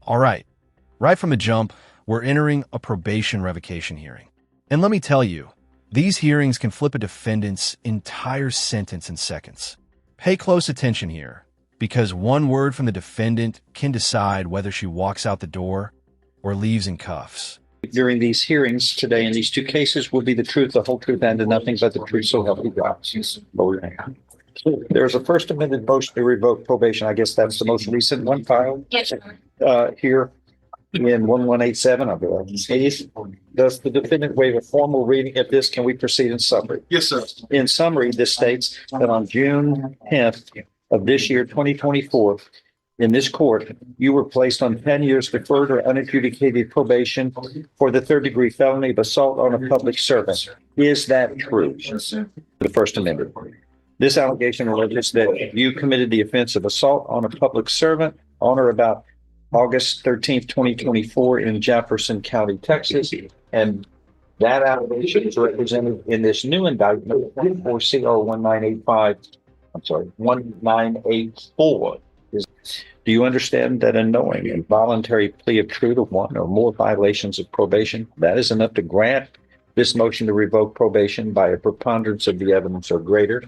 All right from the jump, we're entering a probation revocation hearing. And let me tell you, these hearings can flip a defendant's entire sentence in seconds. Pay close attention here, because one word from the defendant can decide whether she walks out the door or leaves in cuffs. During these hearings today in these two cases will be the truth, the whole truth, and nothing but the truth, so help you God. There's a first amended motion to revoke probation. I guess that's the most recent one filed. Yes. Here in 1187 of it. Does the defendant waive a formal reading of this? Can we proceed in summary? Yes, sir. In summary, this states that on June 10th of this year, 2024, in this court, you were placed on 10 years deferred or unadjudicated probation for the third-degree felony of assault on a public servant. Is that true? The First Amendment. This allegation alleges that you committed the offense of assault on a public servant on or about August 13th, 2024 in Jefferson County, Texas. And that allegation is represented in this new indictment for CR 1984. Do you understand that a knowing and voluntary plea of true to one or more violations of probation, that is enough to grant this motion to revoke probation by a preponderance of the evidence or greater?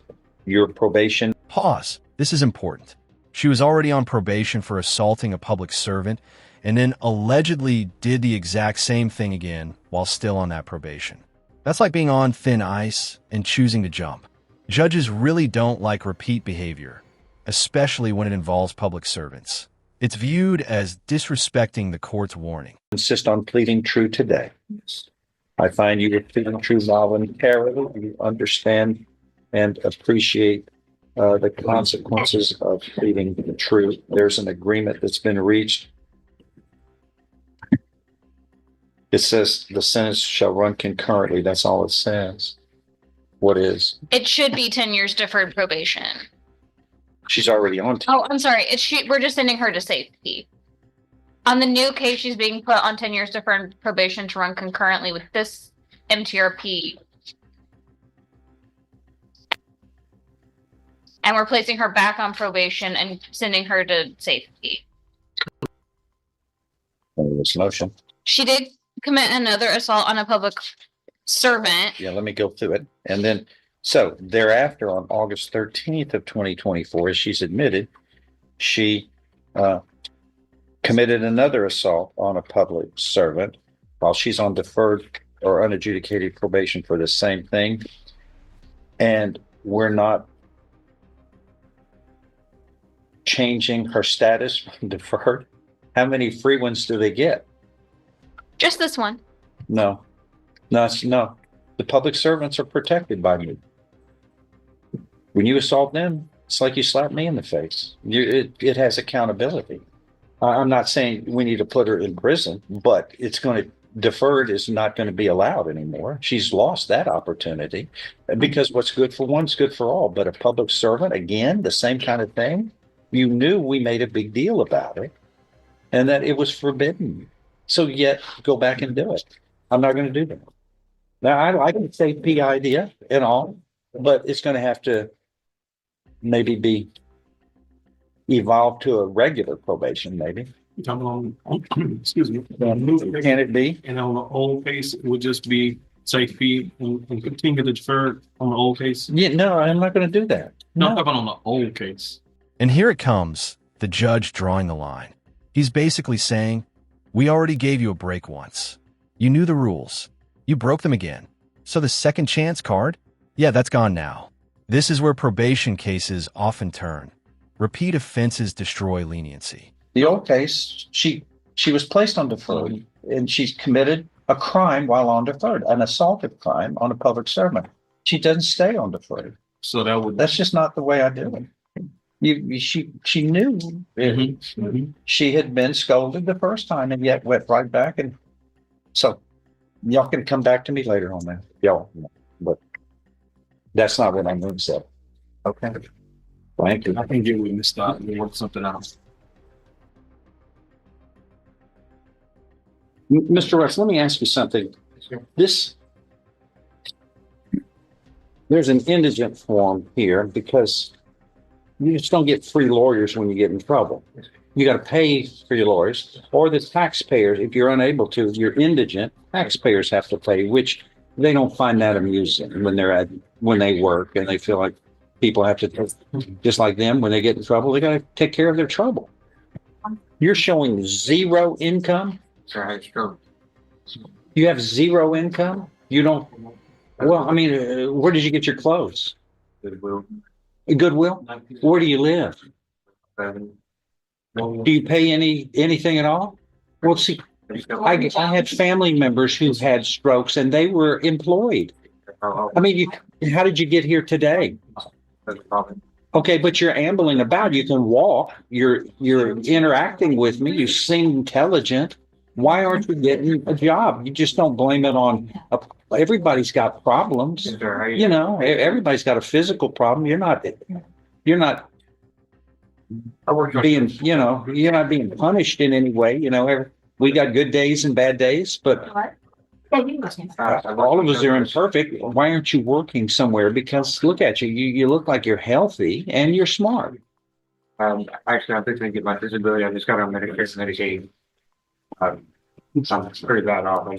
Your probation. Pause. This is important. She was already on probation for assaulting a public servant and then allegedly did the exact same thing again while still on that probation. That's like being on thin ice and choosing to jump. Judges really don't like repeat behavior, especially when it involves public servants. It's viewed as disrespecting the court's warning. Insist on pleading true today. I find you are pleading true voluntarily. You understand and appreciate the consequences of pleading the truth. There's an agreement that's been reached. It says the sentence shall run concurrently. That's all it says. What is? It should be 10 years deferred probation. She's already on. Oh, I'm sorry. We're just sending her to safety. On the new case, she's being put on 10 years deferred probation to run concurrently with this MTRP. And we're placing her back on probation and sending her to safety. This motion. She did commit another assault on a public servant. Yeah, let me go through it. And then, so thereafter, on August 13th of 2024, as she's admitted, she committed another assault on a public servant while she's on deferred or unadjudicated probation for the same thing. And we're not changing her status from deferred. How many free ones do they get? Just this one. No. The public servants are protected by me. When you assault them, it's like you slap me in the face. It has accountability. I'm not saying we need to put her in prison, but deferred is not going to be allowed anymore. She's lost that opportunity because what's good for one's good for all. But a public servant, again, the same kind of thing. You knew we made a big deal about it and that it was forbidden. So yet go back and do it. I'm not going to do that. Now, I can say the idea and all, but it's going to have to maybe be evolved to a regular probation, maybe. Excuse me. Can it be? And on the old case, it would just be safety and continue to defer on the old case? Yeah, no, I'm not going to do that. No, I'm talking on the old case. And here it comes, the judge drawing the line. He's basically saying, we already gave you a break once. You knew the rules. You broke them again. So the second chance card? Yeah, that's gone now. This is where probation cases often turn. Repeat offenses destroy leniency. The old case, she was placed on deferred and she's committed a crime while on deferred, an assaultive crime on a public servant. She doesn't stay on deferred. So that's just not the way I do it. She knew she had been scolded the first time and yet went right back. And so y'all can come back to me later on that. Y'all, but that's not what I'm going to say. Okay. Thank you. I can get with Ms. Stott and work something out. Mr. Rex, let me ask you something. There's an indigent form here because you just don't get free lawyers when you get in trouble. You got to pay for your lawyers, or the taxpayers. If you're unable to, if you're indigent, taxpayers have to pay, which they don't find that amusing when they work and they feel like people have to, just like them, when they get in trouble, they got to take care of their trouble. You're showing zero income. You have zero income. You don't. Well, I mean, where did you get your clothes? Goodwill. Goodwill. Where do you live? Do you pay anything at all? Well, see, I had family members who had strokes and they were employed. I mean, how did you get here today? Okay, but you're ambling about. You can walk. You're interacting with me. You seem intelligent. Why aren't you getting a job? You just don't blame it on. Everybody's got problems. You know, everybody's got a physical problem. You're not being, you know, you're not being punished in any way. You know, we got good days and bad days, but all of us are imperfect. Why aren't you working somewhere? Because look at you. You look like you're healthy and you're smart. Actually, I'm fixing to get my disability. I just got on Medicaid. I'm pretty bad off.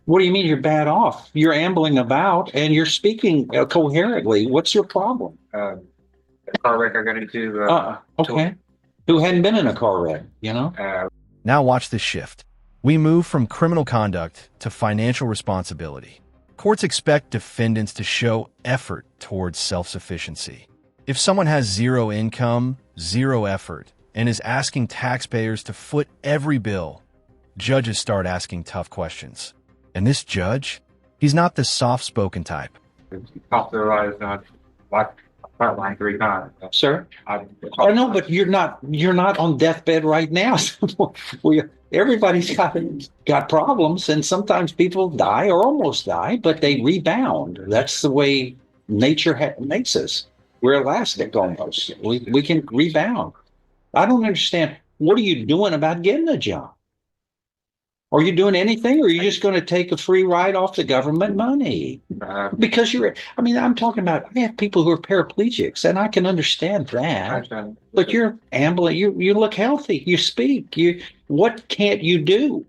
What do you mean you're bad off? You're ambling about and you're speaking coherently. What's your problem? The car wreck I got into. Okay. Who hadn't been in a car wreck, you know? Now watch this shift. We move from criminal conduct to financial responsibility. Courts expect defendants to show effort towards self-sufficiency. If someone has zero income, zero effort, and is asking taxpayers to foot every bill, judges start asking tough questions. And this judge, he's not the soft-spoken type. Hospitalized, like frontline 3 times. Sir? I know, but you're not on deathbed right now. Everybody's got problems, and sometimes people die or almost die, but they rebound. That's the way nature makes us. We're elastic almost. We can rebound. I don't understand. What are you doing about getting a job? Are you doing anything, or are you just going to take a free ride off the government money? Because I'm talking about, I have people who are paraplegics, and I can understand that. But you're ambling, you look healthy, you speak, what can't you do?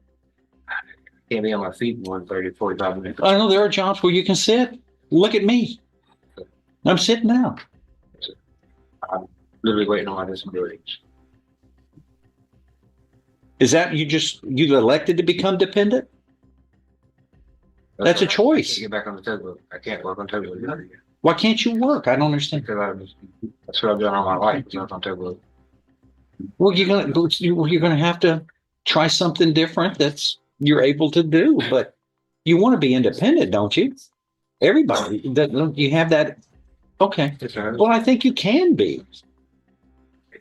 Can't be on my feet more than 30, 45 minutes. I know there are jobs where you can sit. Look at me. I'm sitting now. I'm literally waiting on my disability. Is that you elected to become dependent? That's a choice. I can't get back on the tugboat. I can't work on tugboat. Why can't you work? I don't understand. Because that's what I've done all my life, work on tugboat. Well, you're gonna have to try something different that's you're able to do. But you want to be independent, don't you? Everybody, you have that. Okay. Well, I think you can be.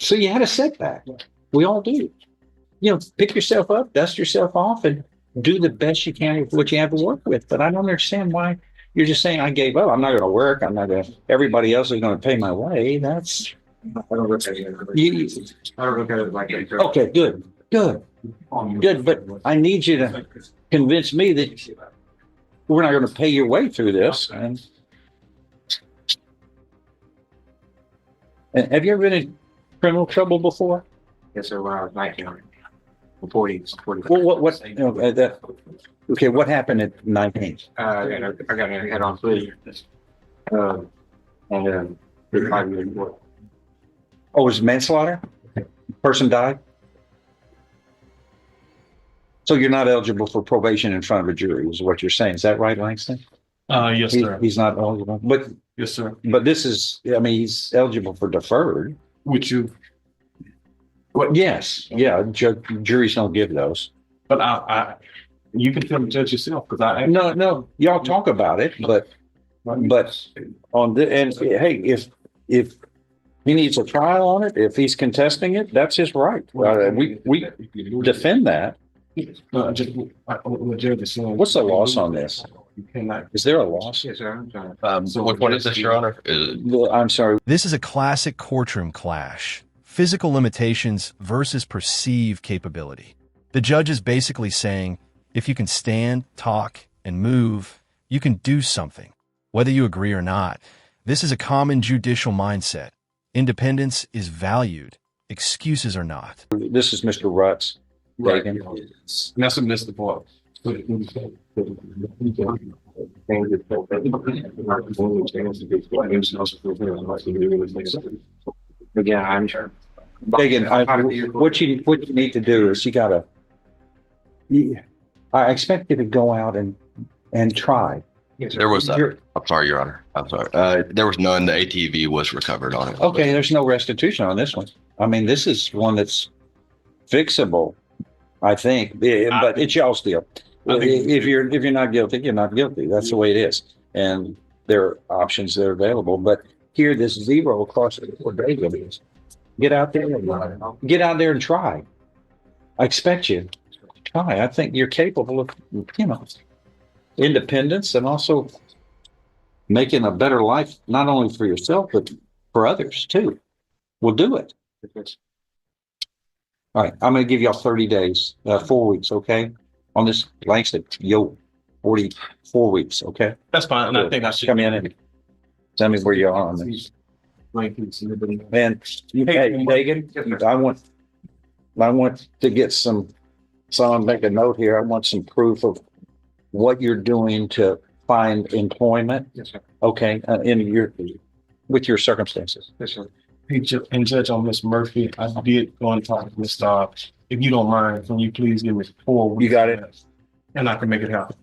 So you had a setback. We all do. You know, pick yourself up, dust yourself off, and do the best you can with what you have to work with. But I don't understand why you're just saying, I gave up. I'm not going to work. Everybody else is going to pay my way. I don't look at it like that. Okay, good. But I need you to convince me that we're not going to pay your way through this. And have you ever been in criminal trouble before? Yes, sir. When I was 19. 40. Well, what happened at 19? I got a head-on collision. And 5 years before. Oh, it was manslaughter? Person died? So you're not eligible for probation in front of a jury, is what you're saying. Is that right, Langston? Yes, sir. He's not eligible. But Yes, sir. But this is, he's eligible for deferred. Would you? Well, yes, yeah. Juries don't give those. But you can tell the judge yourself because No, y'all talk about it, but on the and hey, if he needs a trial on it, if he's contesting it, that's his right. We defend that. What's the loss on this? Is there a loss? Yes, sir. What is this, Your Honor? I'm sorry. This is a classic courtroom clash. Physical limitations versus perceived capability. The judge is basically saying, if you can stand, talk, and move, you can do something. Whether you agree or not, this is a common judicial mindset. Independence is valued, excuses are not. This is Mr. Rutz. Reagan. And that's a missed the part. Again, I'm sure. Reagan, what you need to do is I expect you to go out and try. There was, I'm sorry, Your Honor. I'm sorry. There was none. The ATV was recovered on it. Okay, there's no restitution on this one. I mean, this is one that's fixable, I think, but it's y'all's deal. If you're not guilty, you're not guilty. That's the way it is. And there are options that are available. But here, this zero across the board, get out there and try. I expect you to try. I think you're capable of, independence and also making a better life, not only for yourself, but for others too. We'll do it. All right. I'm going to give y'all 30 days, 4 weeks. Okay. On this Langston, 44 weeks. Okay. That's fine. And I think I should Come in and tell me where you are on this. And hey, Megan, I want to get someone make a note here. I want some proof of what you're doing to find employment. Yes, sir. Okay, with your circumstances. Yes, sir. Hey, and Judge, on Miss Murphy, I did go and talk to Miss Starr. If you don't mind, can you please give me 4 weeks? You got it. And I can make it happen.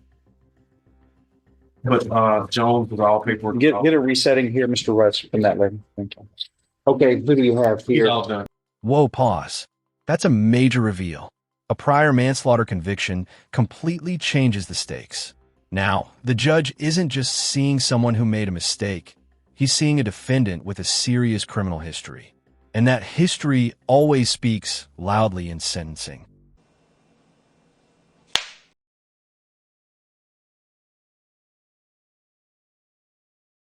But Jones was all paperwork. Get a resetting here, Mr. Rutz, from that lady. Thank you. Okay, who do you have He's here? all done. Whoa, pause. That's a major reveal. A prior manslaughter conviction completely changes the stakes. Now, the judge isn't just seeing someone who made a mistake. He's seeing a defendant with a serious criminal history. And that history always speaks loudly in sentencing.